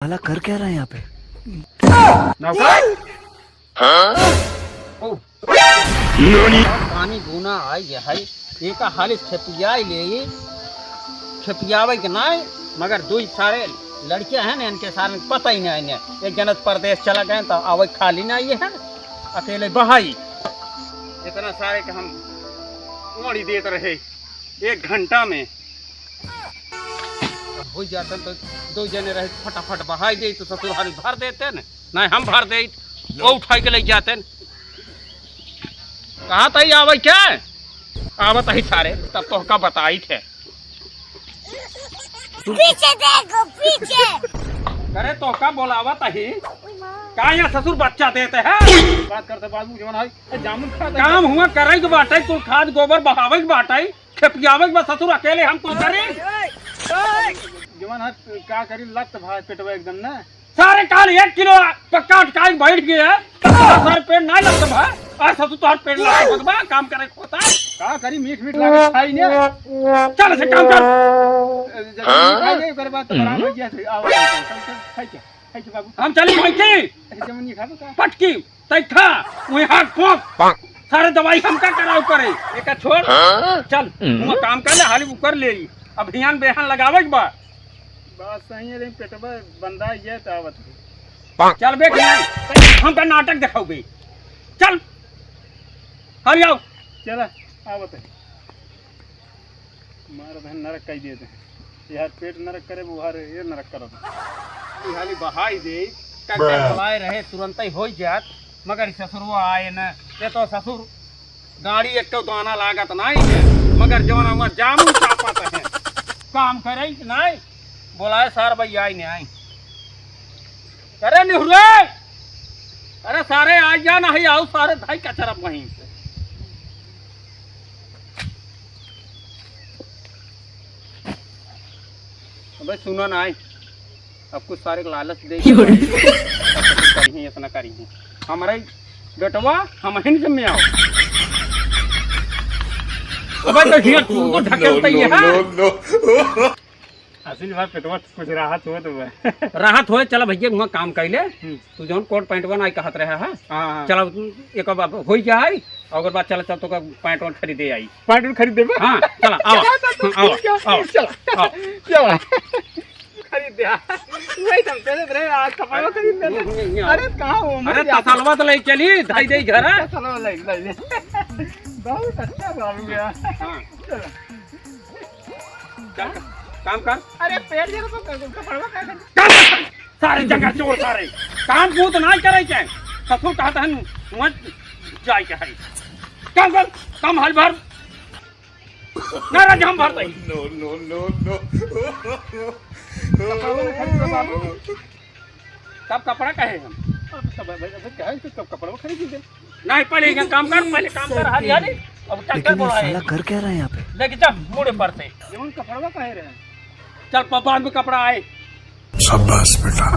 साला कर क्या रहा है यहाँ पे? पानी गुना आई है एक हाल खेपिया ले खेपियावे के ना मगर दो सारे लड़के हैं ना इनके सारे पता ही नहीं है। एक जनत प्रदेश चला गए तो आवे खाली नहीं है अकेले बहाई इतना सारे के हम उड़ी देते रहे 1 घंटा में हो जाते तो 2 जने रहे फटाफट बहाई दे तो ससुराल भर देते न नहीं हम भर दे वो उठा के ले जाते कहा तही आवे क्या आवत ही सारे तब तो का बताई थे पीछे देखो पीछे करे तो का बोलावत ही का यहाँ ससुर बच्चा देते हैं बात करते बाबू जवन है जामुन खाता काम हुआ करे के बाटे कुल खाद गोबर बहावे के बाटे खेपियावे के ससुर अकेले हम कुल करे जवन है का करी लत भाई पेटवा एकदम ना सारे काल 1 किलो पक्का काट बैठ गया सारे पेड़ ना लगता भाई और ससुर तो पेड़ लगा काम करे होता का करी मीठ मीठ लागे खाई ने चल से काम कर खाई ने ओकर बाद तो बराबर गया थे आओ खाई के बाबू हम चली भाई जमन नहीं खाबो का पटकी तै खा वही हाथ पोक सारे दवाई हम का कराओ करे एक छोड़ चल तू काम कर ले हाली कर ले अब ध्यान बेहान लगावे के बा बात सही है रे पेटवा बंदा ये तो आवत चल बे नहीं हम का नाटक दिखाओ बे चल हरि आओ चल आवत मार बहन नरक कई दे दे यार पेट नरक करे बुहार ये नरक करो ई हाली बहाई दे टक्कर चलाए रहे तुरंत ही हो जात मगर ससुर आए न ये तो ससुर गाड़ी एक तो दाना लागत नहीं है मगर जवन हमर जामुन चापत है काम करे नहीं बोलाए सार भैया आई नहीं आई अरे निहुरे अरे सारे आ जा नहीं आओ सारे धाई का तरफ वहीं अबे सुनो ना आई अब कुछ सारे लालच दे करी इतना करी है हमारे बेटवा हम हिंद में आओ अबे तो हिया तू ढकेलता ही है असली बात पेटवा कुछ राहत हो तो राहत होए चल भैया वहाँ काम कैले तू जौन कोट पैंटवा नहीं कहत रहे है चल एक बार हो जाए अगर बात चल तो पैंट वन खरीदे आई पैंट खरीद देबे हाँ चल आओ चल खरीद दे वही तुम पहले रे आज कपड़ा खरीद ले अरे कहां हो अरे तसलवा तो ले चली धाई दे घर चलो ले बहुत अच्छा बाबू गया हां चल काम कर अरे पेड़ जरा तो कपड़वा का काम सारे जगह चोर सारे काम पूत ना करे के ससुर कहता है मत जाय के है काम कर काम हल भर ना राज हम भर दे नो सब कपड़ा कहे हम सब कहे तो कपड़वा खरीद दे नहीं पहले काम कर हरियाली अब टक्कर लेकिन ये बोला साला है कर क्या रहा है यहाँ पे? लेके जा मुड़े पर से जवन कपड़वा कहे रहे चल पापा में कपड़ा आए शाबाश बेटा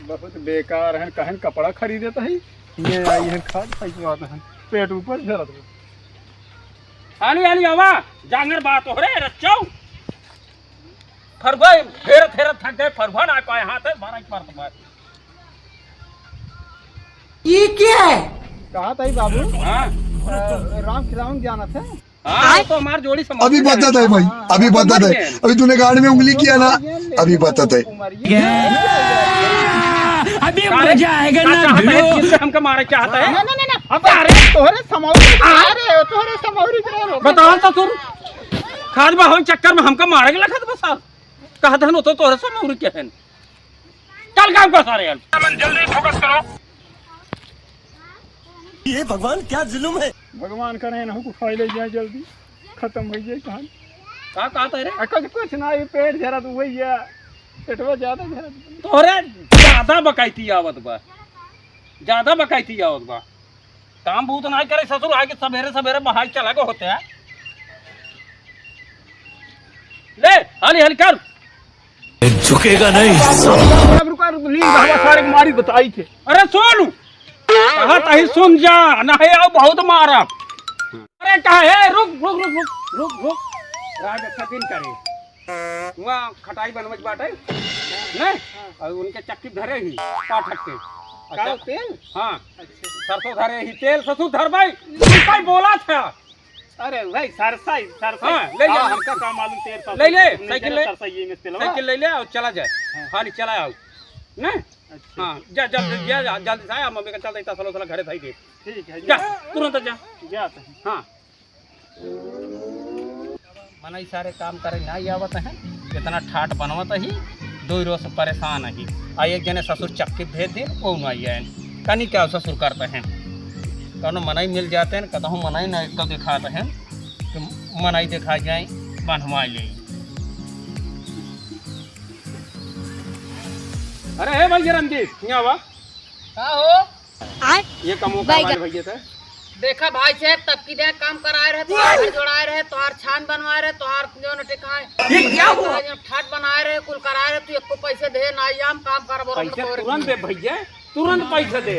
बहुत बेकार है कहन कपड़ा खरीदे तो है ये आई है खाद पैसा है पेट ऊपर झरत हाली हाली आवा जांगर बात हो रे रच्चो फरवा फेर थक गए फरवा ना पाए हाथ है 12 पर तुम्हारे ये क्या है कहा था बाबू हां राम खिलाऊं जाना था हां तो हमार जोड़ी समझ अभी बताता है भाई अभी बताता है अभी तूने गाड़ी में उंगली किया ना अभी बताता है अभी मजा आएगा ना हमको मारे चाहता है ना अब अरे तोरे समौरी अरे तोरे समौरी करे बताओ तो तुम खाद बा हम चक्कर में हमको मारे के लखत बस कहत हन तो तोरे समौरी के हैं चल काम कर सारे यार जल्दी फोकस करो ये भगवान क्या जुल्म है? भगवान करे ना को फाइल जाए जल्दी खत्म हो जाए कहां का कहता है रे अकल कुछ ना ये पेट झरा तो वही है पेटवा ज्यादा झरा तोरे ज्यादा बकायती आवत बा ज्यादा बकायती आवत बा काम बहुत ना करे ससुर आके सवेरे सवेरे बहाई चला के होते हैं ले हाली हाली कर झुकेगा नहीं। अब रुका ली हवा सारे मारी बताई थे अरे सुन कहा तही सुन जा नहीं आओ बहुत मारा अरे कहा है रुक रुक रुक रुक रुक रुक राज अच्छा दिन करे वहाँ खटाई बनवच बाटे नहीं और उनके चक्की धरे ही पाठक के का तेल? हाँ सरसों धरे ही तेल ससुर धर भाई भाई बोला था अरे भाई सरसा हाँ, ले जा। हमका काम मालूम तेल सरसा ले ले हमने साइकिल कहा ले सरसा ये में तेल साइकिल ले ले और चला जाए हाँ चला आओ नहीं अच्छा हाँ जा जल्दी जा जल्दी से आया मम्मी का चलता इतना सलो घरे था दे ठीक है जा तुरंत जा जाते हैं हाँ मना ही सारे काम करे नहीं आवत है इतना ठाट बनवत ही दो रोज से परेशान ही आ एक जने ससुर चक्की भेज दे वो नहीं आए कनी क्या ससुर करते हैं कौन मनाई मिल जाते हैं कहता हूँ मनाई नहीं तो दिखाते हैं कि मनाई दिखा जाए बनवा ले अरे हे भैया रंजीत यहाँ वा का हो ये कमो का भैया थे देखा भाई से तब की दे काम कराए रहे तोहार जोड़ाए रहे तोहार छान बनवाए रहे तोहार जो न टिकाए ये क्या हुआ ठाट बनाए रहे कुल कराए रहे तू एको पैसे दे ना याम काम कर पैसे तुरंत दे भैया तुरंत पैसे दे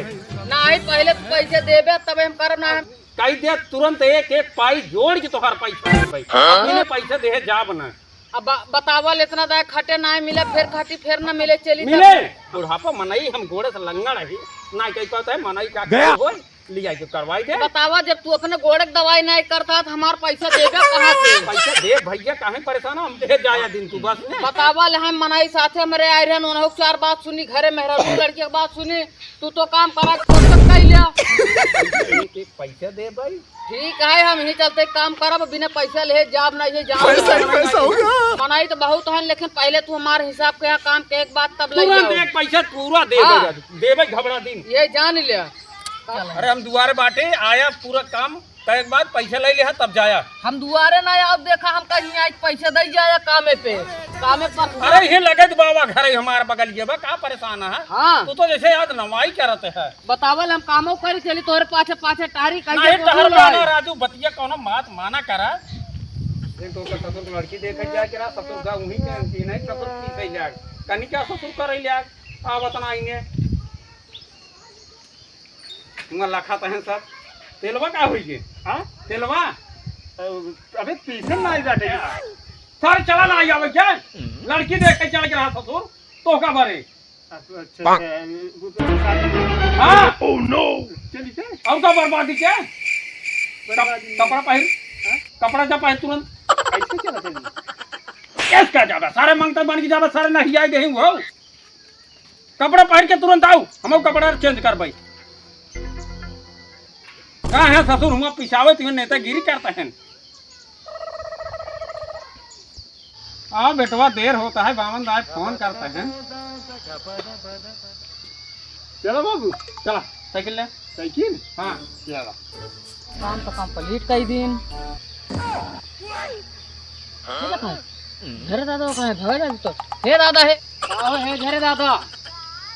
ना ही पहले तू पैसे देबे तब हम करब ना कही दे तुरंत एक एक पाई जोड़ के तोहार पैसा दे भाई अपने पैसे दे जाब ना अब बतावल इतना दे खटे ना मिले फिर खटी फिर ना मिले चली मिले बुढ़ापा मनाई हम घोड़े से लंगड़ है ना कही कहता है मनाई का हो लिया के करवाई दे बतावा जब तू अपने गोड़े की दवाई नहीं करता तो हमार पैसा देगा कहाँ से पैसा दे भैया काहे परेशान हम दे जाया दिन तू बस ने बतावा ले हम मनाई साथे हमारे आए रहे उन्होंने चार बात सुनी घरे मेहरा लड़की की बात सुनी तू तो काम करा छोड़ सकता ही लिया एक एक पैसा दे भाई ठीक है हम यही चलते काम करब बिना पैसा ले जाब नहीं जाब मनाई तो बहुत है लेकिन पहले तू हमारे हिसाब के काम के एक बात तब ले तुरंत एक पैसा पूरा दे हाँ। दे भाई घबरा दिन ये जान लिया अरे हम दुआरे बाटे आया पूरा काम का एक बार पैसा ले लिया तब जाया हम दुआरे ना अब देखा हम कहीं आज पैसा दे जाया कामे पे कामे पर अरे ये लगे तो बाबा घर है हमारे बगल के बा का परेशान है हाँ तू तो जैसे याद नवाई करते है बतावल हम कामों करी चली तोहरे पाछे पाछे टारी नहीं टहर वाला राजू बतिया कोनो बात माना करा एक तो ससुर को लड़की देख जाए कि ससुर का उन्हीं के नहीं ससुर पीछे जा कनी क्या ससुर करे लिया आ बतना आएंगे तुम लखा तहन सब तेलवा का हुई के हां तेलवा अबे पीछे ना जाते सर चला ना आवे क्या लड़की देख के चल के रहा ससुर तो का बारे अच्छा हां ओह नो चली के अब का बर्बादी क्या कपड़ा पहन कपड़ा जा पहन तुरंत कैसे चला चली कैस क्या जाबा सारे मंगता बन के जाबा सारे नहीं आए गए हो कपड़ा पहन के तुरंत आओ हम कपड़ा चेंज कर भाई कहाँ है ससुर हुआ पिछावे तुम्हें नेतागिरी करते हैं आओ बेटवा देर होता है बामन दाई फोन करते हैं चलो बाबू चला साइकिल ले साइकिल हाँ चला काम तो कंप्लीट कई दिन घरे दादा कहाँ है भगा तो हे दादा है आओ हे घरे दादा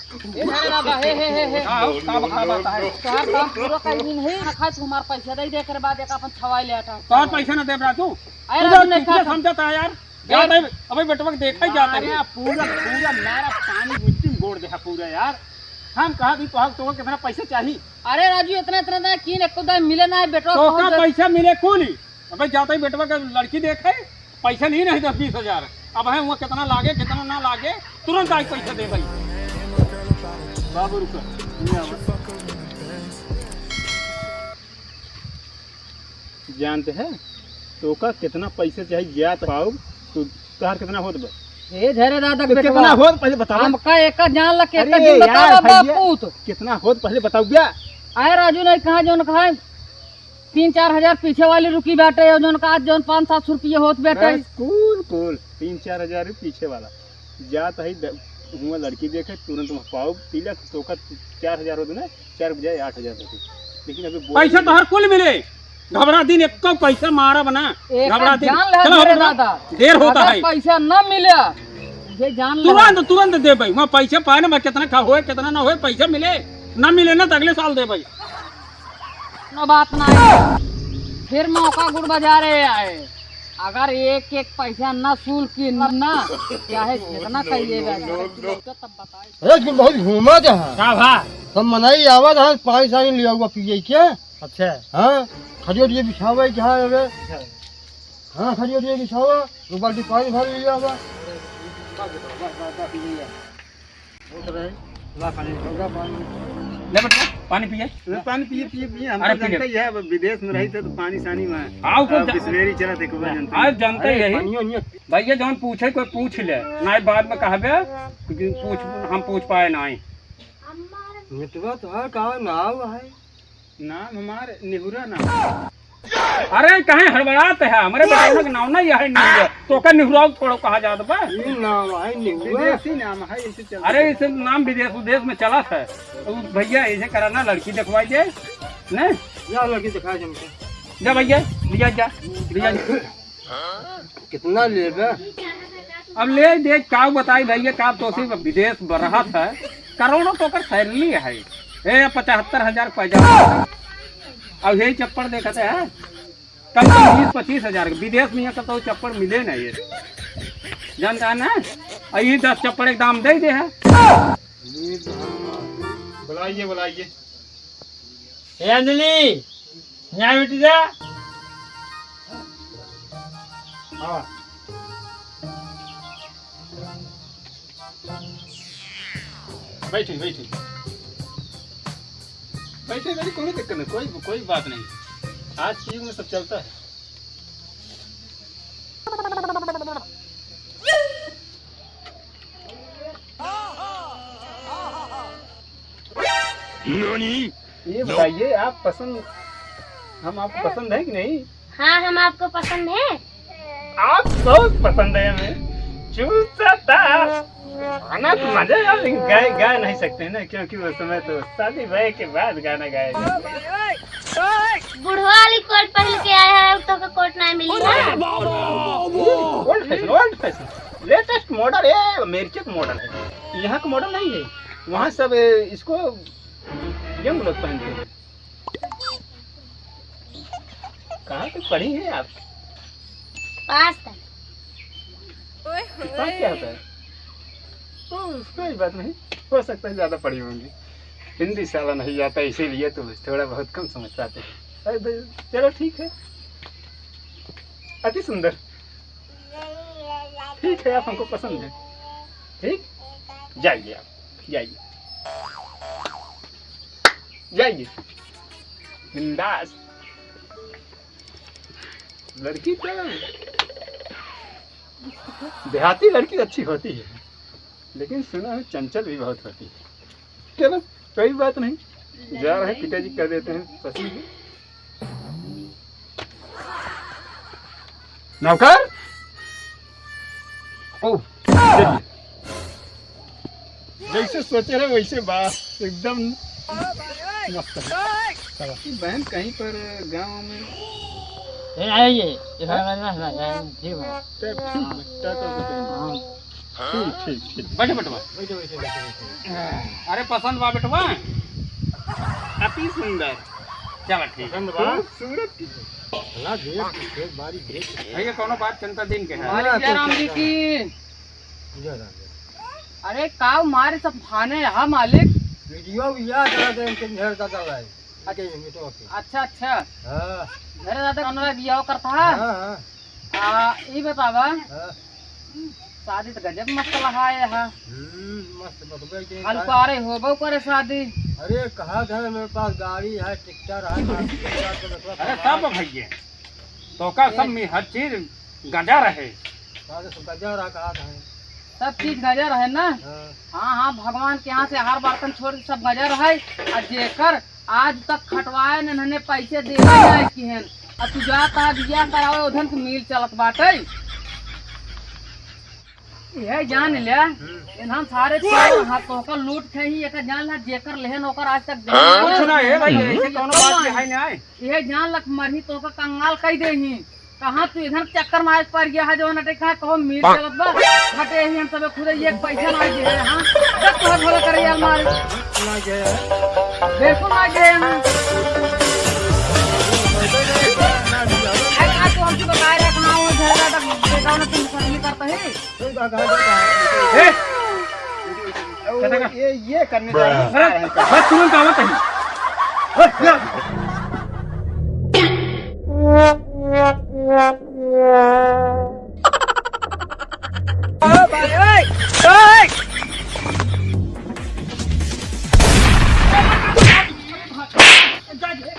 हे घरे दादा हे आओ काम खाता है चार काम पूरा कई दिन है ना खाए तुम्हार पैसा दे दे कर बाद एक अपन छवाई ले आता तो पैसा ना दे बड़ा तू अरे राजू नहीं खा समझता है यार यार अबे बेटवा देखा ही जाता अरे है पूरा पूरा मेरा पानी मिट्टी में गोड़ देखा पूरा यार हम कहा भी तो कितना पैसे चाहिए अरे राजू इतना इतना दा कीन एको दा मिले ना बेटवा तो का पैसा मिले कौन अबे जाता ही बेटवा का लड़की देखे पैसा नहीं 10-20 हजार अब है वो कितना लागे कितना ना लागे तुरंत आज पैसा दे भाई बाबू रुको जानते हैं तो का कितना पैसे चाहिए ज्ञात पाओ तो तार कितना होत बा हे घरे दादा तो कितना होत पहले बताओ हमका एक जान ला के अरे दिन यार बतावा भैया, बापू तो कितना होत पहले बताओ क्या आए राजू नहीं कहा जोन कहा 3-4 हजार पीछे वाली रुकी बैठे जोन का जोन 5-7 रुपये होत बैठे कूल कूल 3-4 हजार पीछे वाला जात है हुआ लड़की देखे तुरंत पाओ तिलक तो का 4 हजार होते ना 4 बजाय 8 हजार होते लेकिन अभी पैसा तो हर कुल मिले घबरा दिन एक पैसा मारा बना घबरा दिन जान ले चलो घरे अपना, दादा देर होता अगर है पैसा न मिले ये जान ले तुरंत तुरंत दे भाई वहाँ पैसा पाए ना कितना का होए कितना ना होए पैसा मिले ना मिले ना तो अगले साल दे भाई न बात ना है फिर मौका गुड़ बाजारे आए अगर एक एक पैसा न सूल की न चाहे जितना कहिएगा तब बताए अरे बहुत घूमा था क्या भा सब मनाई आवा था पानी सानी लिया हुआ पिए क्या अच्छा हाँ खजूर ये बिछावे क्या है हाँ खड़ी हो जाएगी छावा दो बाल्टी पानी भर लिया होगा ले बेटा पानी पिए पानी पिए पिए पिए हम अरे तो जानते ही है अब विदेश में रही थे तो पानी सानी में आओ को बिस्लेरी चला देखो जानते आज जानते अरे, यही पानियो नहीं है। भैया जौन पूछे कोई पूछ ले ना बाद में कहबे कि हम पूछ पाए ना मितवा तो है कहा नाव है नाम हमारे निहुरा नाम अरे कहे हड़बड़ाते है हमारे बेटा का नाम नहीं है नहीं तो का निहुराव थोड़ा कहा जाता बा ये नाव है निहुआ विदेशी नाम है इसे चल अरे इस नाम विदेश में चला था तो भैया ऐसे कराना लड़की दिखवाई दे नहीं या लड़की दिखा जमको जा भैया लिया जा कितना लेगा अब ले देख का बताई भैया का तो सिर्फ विदेश बढ़ा था करोड़ों तो कर सैलरी है ए 75,000 पैसा अब यही चप्पड़ देखते है कम से 20-25 हजार विदेश में यहाँ तो चप्पड़ मिले ना ये जानता है ना और ये 10 चप्पड़ एक दाम दे दे है बुलाइए बुलाइए अंजलि यहाँ बेटी जा हाँ बैठे बैठे बैठे बैठे कोई दिक्कत नहीं कोई बात नहीं आज की युग में सब चलता है ये बताइए आप पसंद हम आपको पसंद है कि नहीं हाँ हम आपको पसंद है। आप बहुत पसंद है हमें चूसता गाना तो मजा है लेकिन गा नहीं सकते ना क्योंकि उस समय तो शादी ब्याह के बाद गाना गाएगा बुढ़वा वाली कोट पहन के आया है तो का कोट नहीं मिली है। ओल्ड फैशन लेटेस्ट मॉडल है अमेरिकन मॉडल है यहाँ का मॉडल नहीं है वहाँ सब इसको यंग लोग पहनते हैं कहाँ तक पढ़ी है आप पास तक पास क्या होता है तो कोई बात नहीं हो सकता है ज़्यादा पढ़ी होंगी हिंदी साला नहीं आता इसीलिए तो थोड़ा बहुत कम समझ पाते हैं अरे चलो ठीक है अति सुंदर ठीक है आप हमको पसंद है ठीक जाइए आप जाइए जाइए बिंदास लड़की तो देहाती लड़की अच्छी होती है लेकिन सुना है चंचल भी बहुत होती है चलो कोई बात नहीं जा रहे पिताजी कर देते हैं पसंद नौकर ओ चलिए जैसे सोचे रहे वैसे बात एकदम मस्त है बहन कहीं पर गांव में आइए ठीक ठीक बैठे बेटवा अरे पसंद बा बेटवा अति सुंदर चलो ठीक सूरत भैया कोनो बात चिंता दिन के है राम जी की अरे काव मारे सब खाने यहाँ मालिक वीडियो भी याद करा दे इनके घर दादा भाई अच्छा अच्छा हाँ घर दादा कौन बिया करता हाँ है ये बतावा हाँ शादी तो गजब मस्त लगा है यहाँ मस्त बतबे के हल्कारे होबो करे शादी अरे कहा घर मेरे पास गाड़ी है टिकटर है अरे सब भैया तो का सब में हर चीज गजा रहे कहा है सब चीज गजर है ना हाँ हाँ भगवान के यहाँ से हर बर्तन छोड़ के सब गजर है और जेकर आज तक खटवाए ने पैसे दे की हैं और तू जाता बिया करावे उधर के मिल चलत बाटे यह जान लिया हम सारे हाथों का लूट थे ही एक जान ला जेकर लेहन ओकर आज तक कुछ ना है भाई ऐसे कोनो बात है नहीं आए यह जान लक मरही तो का कंगाल कह दे ही कहाँ तू इधर चक्कर मार पर गया है जो नटे कहा कहो मिल चलत बा हटे ही हम सब खुद एक पैसा ना दे हां जब तो भला करे यार मार बिल्कुल ना गए हम आज तो हमसे बता रहे कहां हो झगड़ा तक बेटा ने तुम नहीं करता है ये करने जा रहे हैं बस तुरंत आवत है जा